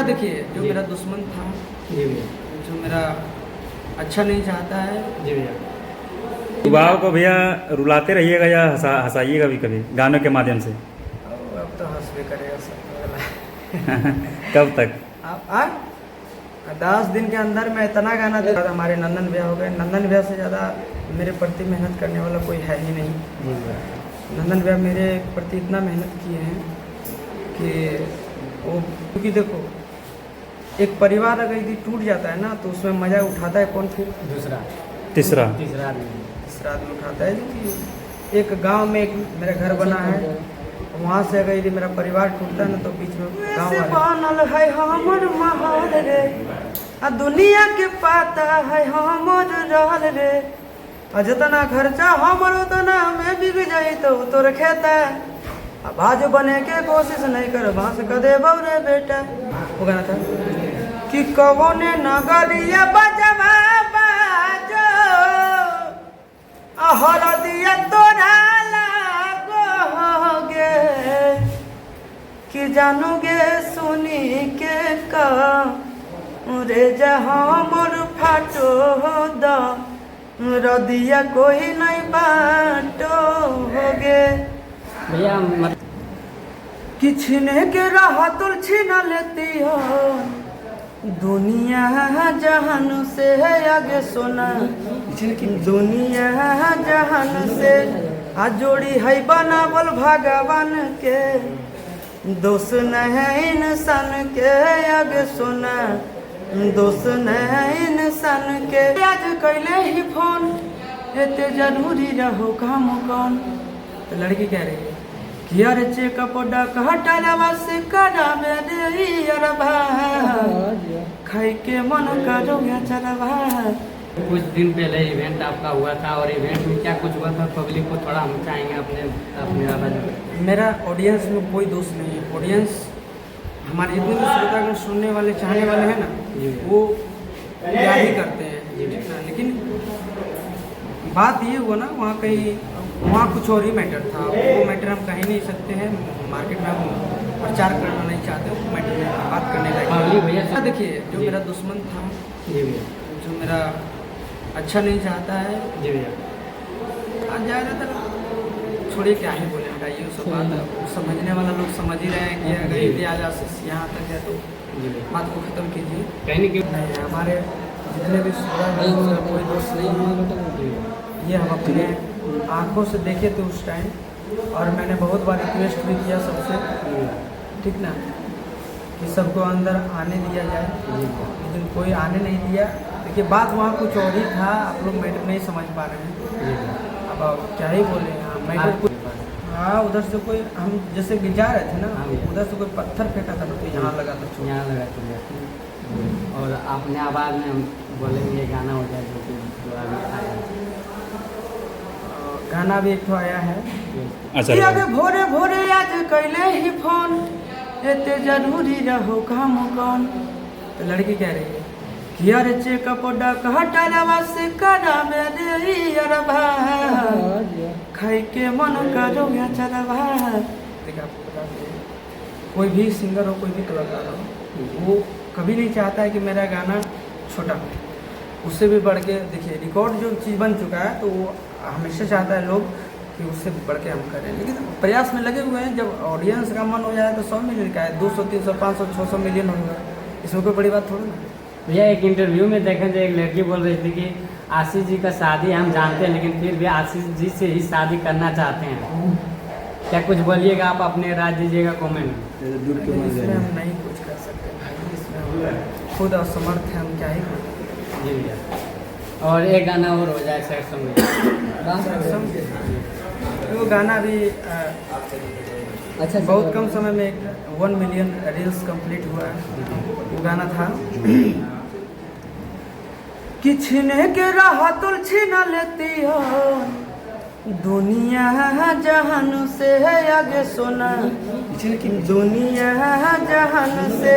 देखिए, जो मेरा दुश्मन था, जी भैया। जो मेरा अच्छा नहीं चाहता है, जी भैया। युवाओं को भैया रुलाते रहिएगा या हंसाइएगा भी कभी गानों के माध्यम से। अब तो हंसबे करेगा सब। कब तक? आप 10 दिन के अंदर मैं इतना गाना दे। हमारे नंदन भैया हो गए। नंदन भैया से ज़्यादा मेरे प्रति मेहनत करने वाला कोई है ही नहीं। जी भैया। नंदन भैया मेरे प्रति इतना मेहनत किए हैं कि वो, क्योंकि देखो एक परिवार अगर यदि टूट जाता है ना तो उसमें मज़ा उठाता है कौन? फिर तीसरा तीसरा आदमी उठाता है। कि एक गांव में एक मेरा घर बना है, वहाँ से अगर यदि मेरा परिवार टूटता है ना तो बीच में गाँव बनल है हमर महल रे, आ दुनिया के पाता है हमर रहल रे, आ जितना खर्चा हमर उतना में बिक जाई तो तोर खेता, अब आज बने के कोशिश नहीं कर बांस कदे बौरे बेटा। वो गाना था कि कवने नगरिया बजवा बाजो हर दिया तोरा लागोगे, कि जानोगे सुनी के का रे जहाँ मोर फाटो द रदिया कोई नहीं बाटो होगे। भैया कि छीने के राह तुल छीना लेती हो दुनिया जहान से आगे सोना, दुनिया जहान से आ जोड़ी है बनावल भगवान के, दोष नहीं इंसान के आगे सोना, दोष नहीं इंसान के। आज कैले ही फोन एते जरूरी रहो काम कौन? तो लड़की कह रही है कि यार चेकअप हटावा से करावे रे अरबा, खाई के मन करो चलवा। कुछ दिन पहले इवेंट आपका हुआ था और इवेंट में क्या कुछ हुआ था, पब्लिक को थोड़ा हम चाहेंगे अपने आवाज़। मेरा ऑडियंस में कोई दोष नहीं है। ऑडियंस हमारे जितने भी श्रोतागण सुनने वाले चाहने वाले हैं ना, वो क्या ही करते हैं, ठीक ना। लेकिन बात ये हुआ ना, वहाँ कुछ और ही मैटर था। वो मैटर हम कह ही नहीं सकते हैं, मार्केट में हम प्रचार करना नहीं चाहते, वो मैटर में बात करने पब्लिक भैया लगे। देखिए, जो मेरा दुश्मन था, जी भैया, जो मेरा अच्छा नहीं चाहता है, जी भैया, ज़्यादातर छोड़िए क्या ही बोले, हटाइए उस बात। समझने वाला लोग समझ ही रहे हैं कि अगर इतिहास आशीष यहाँ तक है तो बात को ख़त्म कीजिए। कहने की नहीं, हमारे जितने भी श्रोता हैं कोई दोस्त नहीं है। ये हम अपने आँखों से देखे थे उस टाइम, और मैंने बहुत बार रिक्वेस्ट भी किया सबसे, ठीक ना, कि सबको अंदर आने दिया जाए, लेकिन कोई आने नहीं दिया। देखिए बात वहाँ कुछ और ही था, आप लोग मैटर नहीं समझ पा रहे हैं। अब क्या ही बोले, मैटर कुछ, हाँ उधर से कोई, हम जैसे कि जा रहे थे ना, उधर से कोई पत्थर फेंका था तो यहाँ लगा था, यहाँ लगा था। और अपने आवाज़ में हम बोलेंगे गाना हो जाए जो कि आया गाना भी एक तो आया है। अच्छा, कि अबे भोरे भोरे आज कैले ही फोन एते जरूरी रहो काम कौन? तो लड़की कह रही है कि यार चेकअप हटावा से करावे रे अरबा, खाई के मन करो चलवा। देखिए आपको बता दें, कोई भी सिंगर हो, कोई भी कलाकार हो, वो कभी नहीं चाहता है कि मेरा गाना छोटा हो। उससे भी बढ़ के देखिए, रिकॉर्ड जो चीज़ बन चुका है तो वो हमेशा चाहता है लोग कि उससे बढ़ के हम करें, लेकिन प्रयास में लगे हुए हैं। जब ऑडियंस का मन हो जाए तो 100 मिलियन का है, 200 300 500 600 मिलियन होगा, इसमें कोई बड़ी बात थोड़ी ना। भैया एक इंटरव्यू में देखें तो एक लड़की बोल रही थी कि आशीष जी का शादी हम जानते हैं, लेकिन फिर भी आशीष जी से ही शादी करना चाहते हैं। क्या कुछ बोलिएगा आप, अपने राय दीजिएगा कॉमेंट में। इसमें हम नहीं कुछ कर सकते भाई, इसमें हम खुद असमर्थ हैं, हम क्या ही करें। जी भैया, और एक गाना और हो जाए सैड सॉन्ग में। वो गाना भी अच्छा, बहुत कम समय में 1 मिलियन रील्स कंप्लीट हुआ है। वो गाना था कि छीने के राह तुल छीना लेती हो दुनिया जहान से आगे सोना, दुनिया जहान से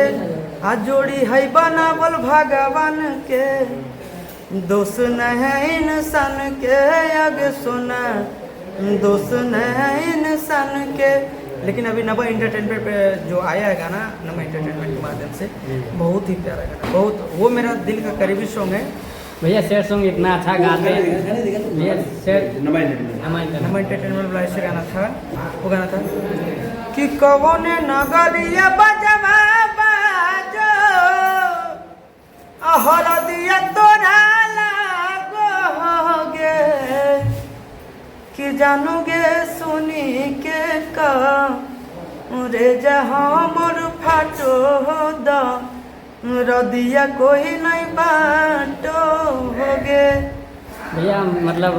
आ जोड़ी है बनावल भगवान के, दोष नहीं इंसान के आगे सोना, दोष नहीं इंसान के। लेकिन अभी नवा इंटरटेनमेंट पे जो आया है गाना, नवा इंटरटेनमेंट के माध्यम से, बहुत ही प्यारा गाना, बहुत वो मेरा दिल का करीबी सॉन्ग है भैया। सैड सॉन्ग इतना अच्छा गाते हैं भैया। नमा इंटरटेनमेंट नवा इंटरटेनमेंट वाला ऐसे गाना था, वो गाना था कि कौने नगरिया बजवा बाजो हरदिया तोरा लागोगे कि जानोगे सुनी के का रे जहाँ मोर फाटो द रदिया कोई नहीं बाटो होगे। भैया मतलब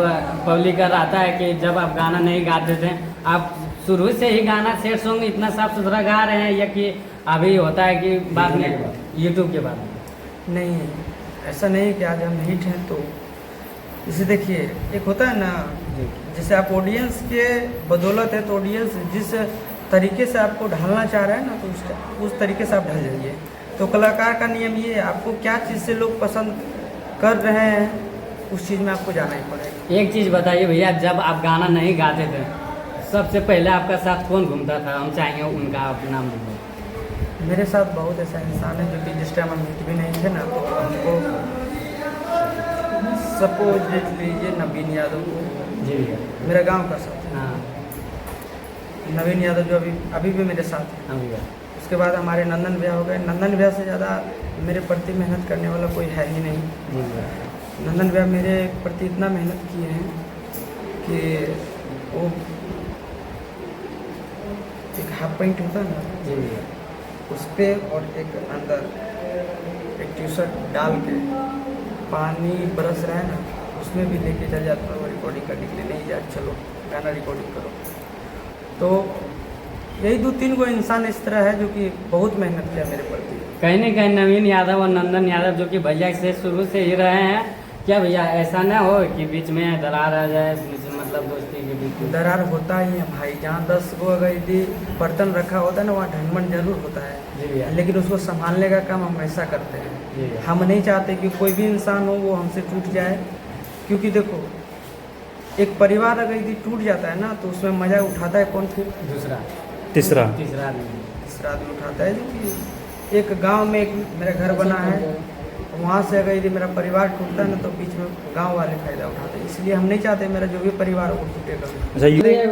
पब्लिक का रहता है कि जब आप गाना नहीं गाते थे, आप शुरू से ही गाना सैड सॉन्ग इतना साफ सुथरा गा रहे हैं, या कि अभी होता है कि बाद में यूट्यूब के बाद में? नहीं, ऐसा नहीं है कि आज हम हिट हैं तो इसे देखिए, एक होता है ना, जैसे आप ऑडियंस के बदौलत है तो ऑडियंस जिस तरीके से आपको ढालना चाह रहा है ना, तो उस तरीके से आप ढल जाइए। तो कलाकार का नियम ये है, आपको क्या चीज़ से लोग पसंद कर रहे हैं उस चीज़ में आपको जाना ही पड़ेगा। एक चीज़ बताइए भैया, जब आप गाना नहीं गाते थे सबसे पहले आपका साथ कौन घूमता था? हम चाहेंगे उनका आप नाम लीजिए। मेरे साथ बहुत ऐसा इंसान है जो कि जिस टाइम हम हिट भी नहीं थे ना, तो हमको सपोज लीजिए नवीन यादव को, जी भैया। मेरा गांव का साथ है हाँ नवीन यादव, जो अभी भी मेरे साथ है। हाँ भैया। उसके बाद हमारे नंदन भैया हो गए। नंदन भैया से ज़्यादा मेरे प्रति मेहनत करने वाला कोई है ही नहीं। जी भैया। नंदन भैया मेरे प्रति इतना मेहनत किए हैं कि वो एक हाफ पेंट होता है ना, जी भैया। उस पर और एक अंदर एक टी शर्ट डाल के पानी बरस रहा है ना, उसमें भी लेके चल जाता हूँ रिकॉर्डिंग करने के लिए। नहीं यार चलो गाना रिकॉर्डिंग करो। तो यही 2-3 को इंसान इस तरह है जो कि बहुत मेहनत किया मेरे प्रति। कहीं न कहीं नवीन यादव और नंदन यादव जो कि भैया से शुरू से ही रहे हैं, क्या भैया ऐसा ना हो कि बीच में दरार आ जाए, मतलब दोस्ती के बीच में? दरार होता ही है भाई, जहाँ 10 गो अगर यदि बर्तन रखा होता है ना, वहाँ ढंगमन जरूर होता है। जी भैया। लेकिन उसको संभालने का काम हम ऐसा करते हैं। जी भैया। हम नहीं चाहते कि कोई भी इंसान हो वो हमसे टूट जाए, क्योंकि देखो एक परिवार अगर यदि टूट जाता है ना, तो उसमें मजा उठाता है कौन? फिर दूसरा तीसरा तीसरा आदमी उठाता है। जो कि एक गांव में एक मेरा घर बना है, वहाँ से अगर यदि मेरा परिवार टूटता है ना, तो बीच में गांव वाले फायदा उठाते हैं। इसलिए हम नहीं चाहते मेरा जो भी परिवार हो वो टूटेगा। अच्छा ये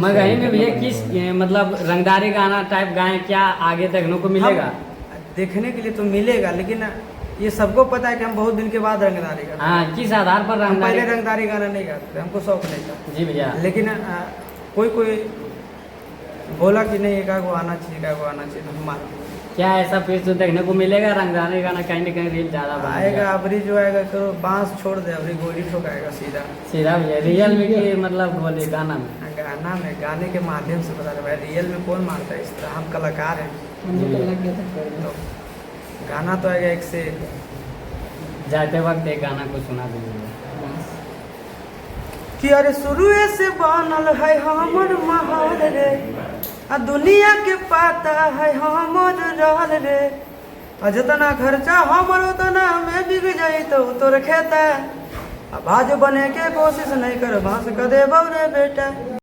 मगही में भैया किस मतलब रंगदारी गाना टाइप गाएं, क्या आगे देखने को मिलेगा? हम देखने के लिए तो मिलेगा, लेकिन ये सबको पता है कि हम बहुत दिन के बाद रंगदारी गाते हैं। हाँ, किस आधार पर हम पहले रंगदारी? रंगदारी गाना नहीं गाते थे, हमको शौक नहीं था। जी भैया। लेकिन कोई बोला कि नहीं एक आगो आना चाहिए, एक आगो आना चाहिए, तो हम मान गए। क्या ऐसा फिर से देखने को मिलेगा रंगदारी गाना? कहीं न कहीं रील ज़्यादा आएगा अबरी जो आएगा करो बांस छोड़ दे, अबरी गोली ठोकाएगा सीधा। सीधा भैया रियल में कि मतलब बोले गाना में? गाना में, गाने के माध्यम से बता रहे भाई, रियल में कौन मारता है इस तरह? हम कलाकार हैं। तो गाना तो आएगा एक से। जाते वक्त एक गाना को सुना दीजिए कि अरे शुरुए से बनल है हमर महल रे, आ दुनिया के पाता है हमर रहल रे, आ जितना खर्चा हमर उतना में बिक जाई तो तोर खेता, आ बाज बने के कोशिश नहीं कर बांस कदे बौरे बेटा।